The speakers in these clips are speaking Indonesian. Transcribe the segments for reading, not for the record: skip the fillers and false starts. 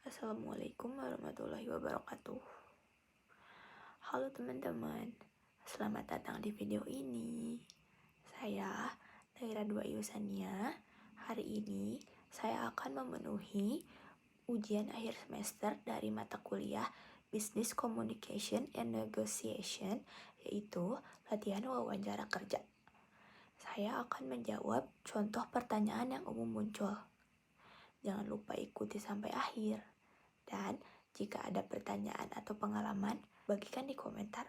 Assalamualaikum warahmatullahi wabarakatuh. Halo teman-teman, selamat datang di video ini. Saya Naira Dua Yusania. Hari ini saya akan memenuhi ujian akhir semester dari mata kuliah Business Communication and Negotiation, yaitu latihan wawancara kerja. Saya akan menjawab contoh pertanyaan yang umum muncul. Jangan lupa ikuti sampai akhir. Dan jika ada pertanyaan atau pengalaman, bagikan di komentar.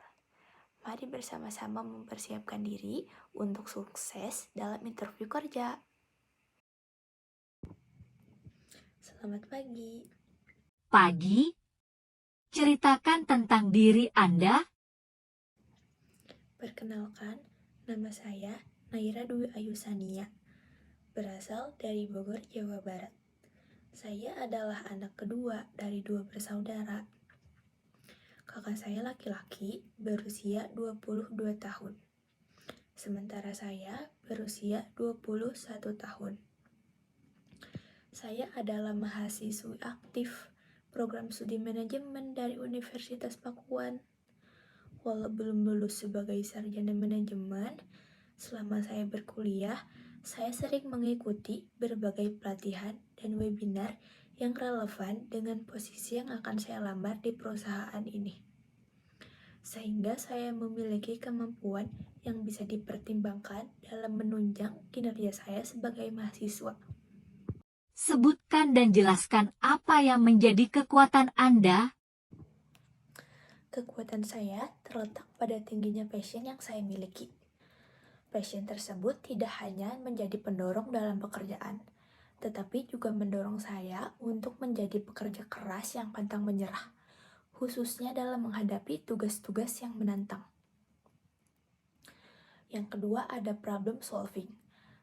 Mari bersama-sama mempersiapkan diri untuk sukses dalam interview kerja. Selamat pagi. Pagi, ceritakan tentang diri Anda. Perkenalkan, nama saya Naira Dwi Ayusania, berasal dari Bogor, Jawa Barat. Saya adalah anak kedua dari 2 bersaudara. Kakak saya laki-laki berusia 22 tahun. Sementara saya berusia 21 tahun. Saya adalah mahasiswi aktif program studi manajemen dari Universitas Pakuan. Walau belum lulus sebagai sarjana manajemen, selama saya berkuliah, saya sering mengikuti berbagai pelatihan dan webinar yang relevan dengan posisi yang akan saya lamar di perusahaan ini. Sehingga saya memiliki kemampuan yang bisa dipertimbangkan dalam menunjang kinerja saya sebagai mahasiswa. Sebutkan dan jelaskan apa yang menjadi kekuatan Anda. Kekuatan saya terletak pada tingginya passion yang saya miliki. Passion tersebut tidak hanya menjadi pendorong dalam pekerjaan, tetapi juga mendorong saya untuk menjadi pekerja keras yang pantang menyerah, khususnya dalam menghadapi tugas-tugas yang menantang. Yang kedua ada problem solving.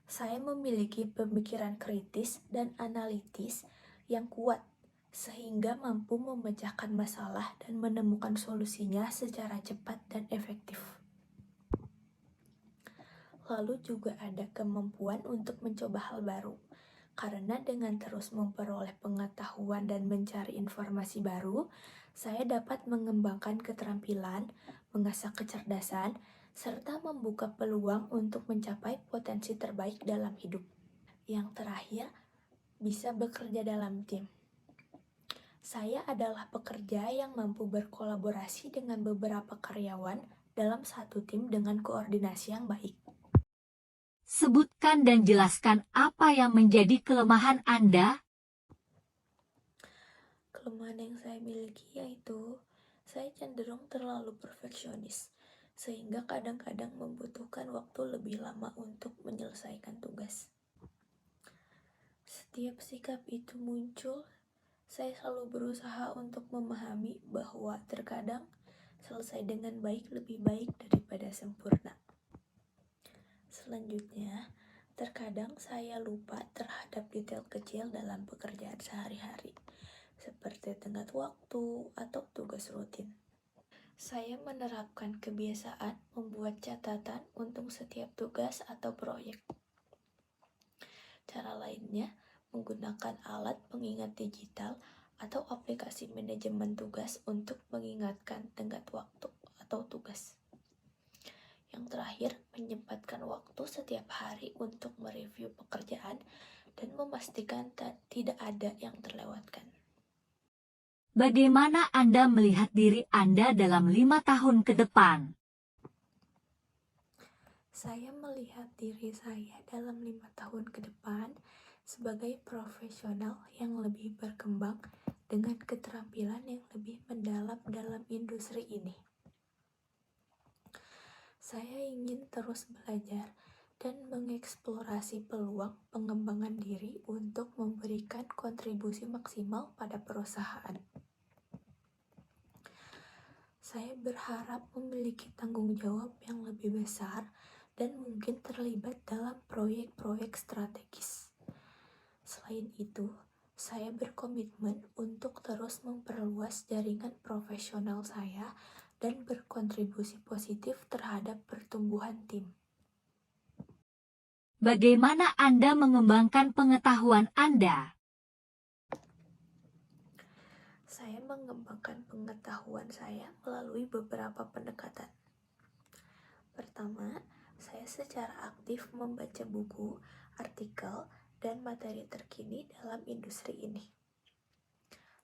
Saya memiliki pemikiran kritis dan analitis yang kuat, sehingga mampu memecahkan masalah dan menemukan solusinya secara cepat dan efektif. Lalu juga ada kemampuan untuk mencoba hal baru, karena dengan terus memperoleh pengetahuan dan mencari informasi baru, saya dapat mengembangkan keterampilan, mengasah kecerdasan, serta membuka peluang untuk mencapai potensi terbaik dalam hidup. Yang terakhir, bisa bekerja dalam tim. Saya adalah pekerja yang mampu berkolaborasi dengan beberapa karyawan dalam satu tim dengan koordinasi yang baik. Sebutkan dan jelaskan apa yang menjadi kelemahan Anda. Kelemahan yang saya miliki yaitu saya cenderung terlalu perfeksionis, sehingga kadang-kadang membutuhkan waktu lebih lama untuk menyelesaikan tugas. Setiap sikap itu muncul, saya selalu berusaha untuk memahami bahwa terkadang selesai dengan baik lebih baik daripada sempurna. Selanjutnya, terkadang saya lupa terhadap detail kecil dalam pekerjaan sehari-hari, seperti tenggat waktu atau tugas rutin. Saya menerapkan kebiasaan membuat catatan untuk setiap tugas atau proyek. Cara lainnya, menggunakan alat pengingat digital atau aplikasi manajemen tugas untuk mengingatkan tenggat waktu atau tugas. Yang terakhir, menyempatkan waktu setiap hari untuk mereview pekerjaan dan memastikan tidak ada yang terlewatkan. Bagaimana Anda melihat diri Anda dalam 5 tahun ke depan? Saya melihat diri saya dalam 5 tahun ke depan sebagai profesional yang lebih berkembang dengan keterampilan yang lebih mendalam dalam industri ini. Saya ingin terus belajar dan mengeksplorasi peluang pengembangan diri untuk memberikan kontribusi maksimal pada perusahaan. Saya berharap memiliki tanggung jawab yang lebih besar dan mungkin terlibat dalam proyek-proyek strategis. Selain itu, saya berkomitmen untuk terus memperluas jaringan profesional saya dan berkontribusi positif terhadap pertumbuhan tim. Bagaimana Anda mengembangkan pengetahuan Anda? Saya mengembangkan pengetahuan saya melalui beberapa pendekatan. Pertama, saya secara aktif membaca buku, artikel, dan materi terkini dalam industri ini.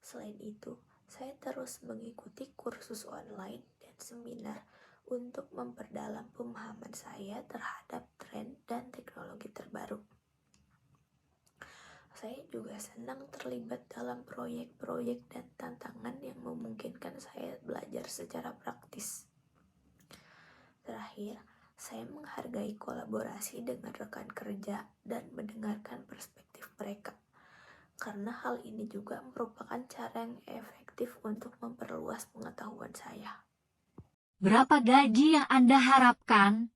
Selain itu, saya terus mengikuti kursus online dan seminar untuk memperdalam pemahaman saya terhadap tren dan teknologi terbaru. Saya juga senang terlibat dalam proyek-proyek dan tantangan yang memungkinkan saya belajar secara praktis. Terakhir, saya menghargai kolaborasi dengan rekan kerja dan mendengarkan perspektif mereka, karena hal ini juga merupakan cara yang efektif untuk memperluas pengetahuan saya. Berapa gaji yang Anda harapkan?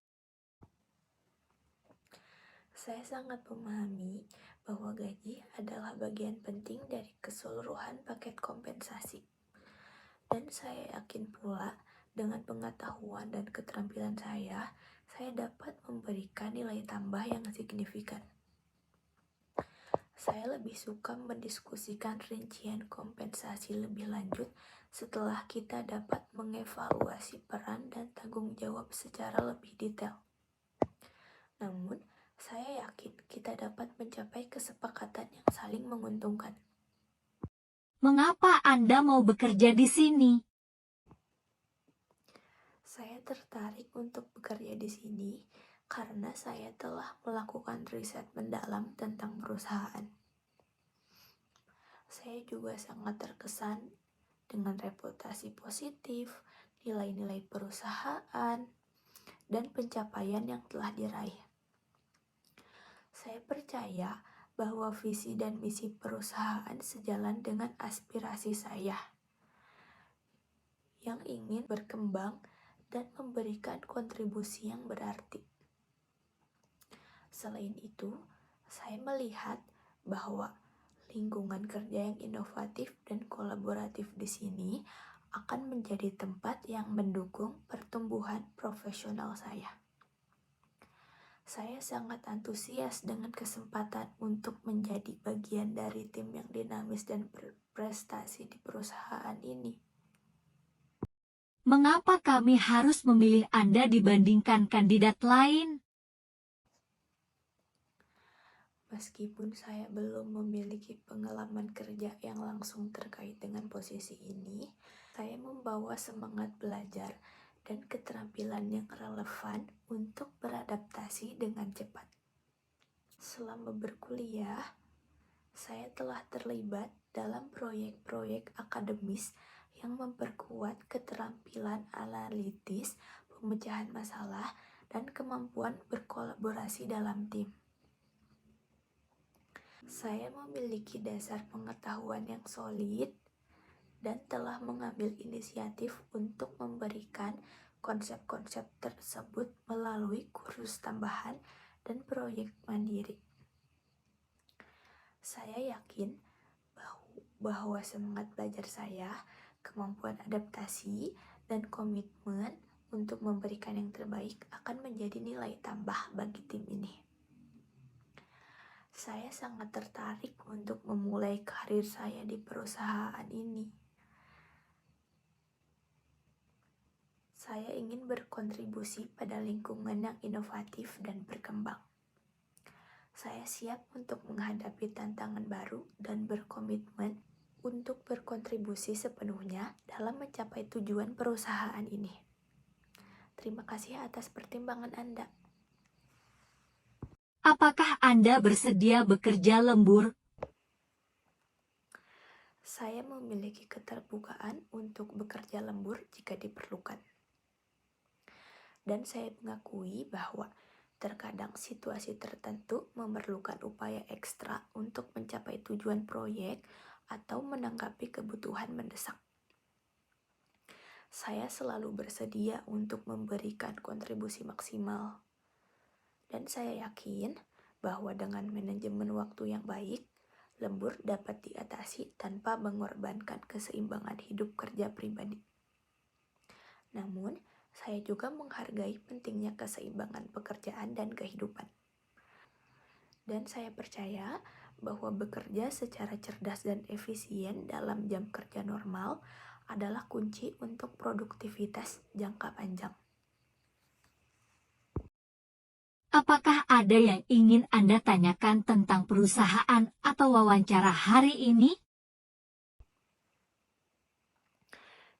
Saya sangat memahami bahwa gaji adalah bagian penting dari keseluruhan paket kompensasi. Dan saya yakin pula dengan pengetahuan dan keterampilan saya dapat memberikan nilai tambah yang signifikan. Saya lebih suka mendiskusikan rincian kompensasi lebih lanjut setelah kita dapat mengevaluasi peran dan tanggung jawab secara lebih detail. Namun, saya yakin kita dapat mencapai kesepakatan yang saling menguntungkan. Mengapa Anda mau bekerja di sini? Saya tertarik untuk bekerja di sini karena saya telah melakukan riset mendalam tentang perusahaan. Saya juga sangat terkesan dengan reputasi positif, nilai-nilai perusahaan, dan pencapaian yang telah diraih. Saya percaya bahwa visi dan misi perusahaan sejalan dengan aspirasi saya yang ingin berkembang dan memberikan kontribusi yang berarti. Selain itu, saya melihat bahwa lingkungan kerja yang inovatif dan kolaboratif di sini akan menjadi tempat yang mendukung pertumbuhan profesional saya. Saya sangat antusias dengan kesempatan untuk menjadi bagian dari tim yang dinamis dan berprestasi di perusahaan ini. Mengapa kami harus memilih Anda dibandingkan kandidat lain? Meskipun saya belum memiliki pengalaman kerja yang langsung terkait dengan posisi ini, saya membawa semangat belajar dan keterampilan yang relevan untuk beradaptasi dengan cepat. Selama berkuliah, saya telah terlibat dalam proyek-proyek akademis yang memperkuat keterampilan analitis, pemecahan masalah, dan kemampuan berkolaborasi dalam tim. Saya memiliki dasar pengetahuan yang solid dan telah mengambil inisiatif untuk memberikan konsep-konsep tersebut melalui kursus tambahan dan proyek mandiri. Saya yakin bahwa semangat belajar saya, kemampuan adaptasi, dan komitmen untuk memberikan yang terbaik akan menjadi nilai tambah bagi tim ini. Saya sangat tertarik untuk memulai karir saya di perusahaan ini. Saya ingin berkontribusi pada lingkungan yang inovatif dan berkembang. Saya siap untuk menghadapi tantangan baru dan berkomitmen untuk berkontribusi sepenuhnya dalam mencapai tujuan perusahaan ini. Terima kasih atas pertimbangan Anda. Apakah Anda bersedia bekerja lembur? Saya memiliki keterbukaan untuk bekerja lembur jika diperlukan. Dan saya mengakui bahwa terkadang situasi tertentu memerlukan upaya ekstra untuk mencapai tujuan proyek atau menanggapi kebutuhan mendesak. Saya selalu bersedia untuk memberikan kontribusi maksimal. Dan saya yakin bahwa dengan manajemen waktu yang baik, lembur dapat diatasi tanpa mengorbankan keseimbangan hidup kerja pribadi. Namun, saya juga menghargai pentingnya keseimbangan pekerjaan dan kehidupan. Dan saya percaya bahwa bekerja secara cerdas dan efisien dalam jam kerja normal adalah kunci untuk produktivitas jangka panjang. Apakah ada yang ingin Anda tanyakan tentang perusahaan atau wawancara hari ini?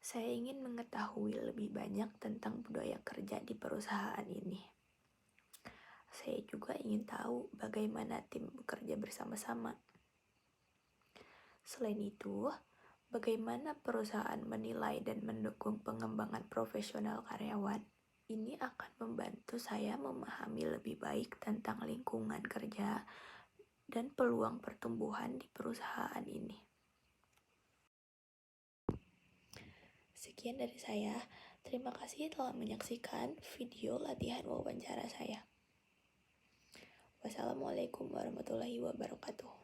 Saya ingin mengetahui lebih banyak tentang budaya kerja di perusahaan ini. Saya juga ingin tahu bagaimana tim bekerja bersama-sama. Selain itu, bagaimana perusahaan menilai dan mendukung pengembangan profesional karyawan. Ini akan membantu saya memahami lebih baik tentang lingkungan kerja dan peluang pertumbuhan di perusahaan ini. Sekian dari saya. Terima kasih telah menyaksikan video latihan wawancara saya. Wassalamualaikum warahmatullahi wabarakatuh.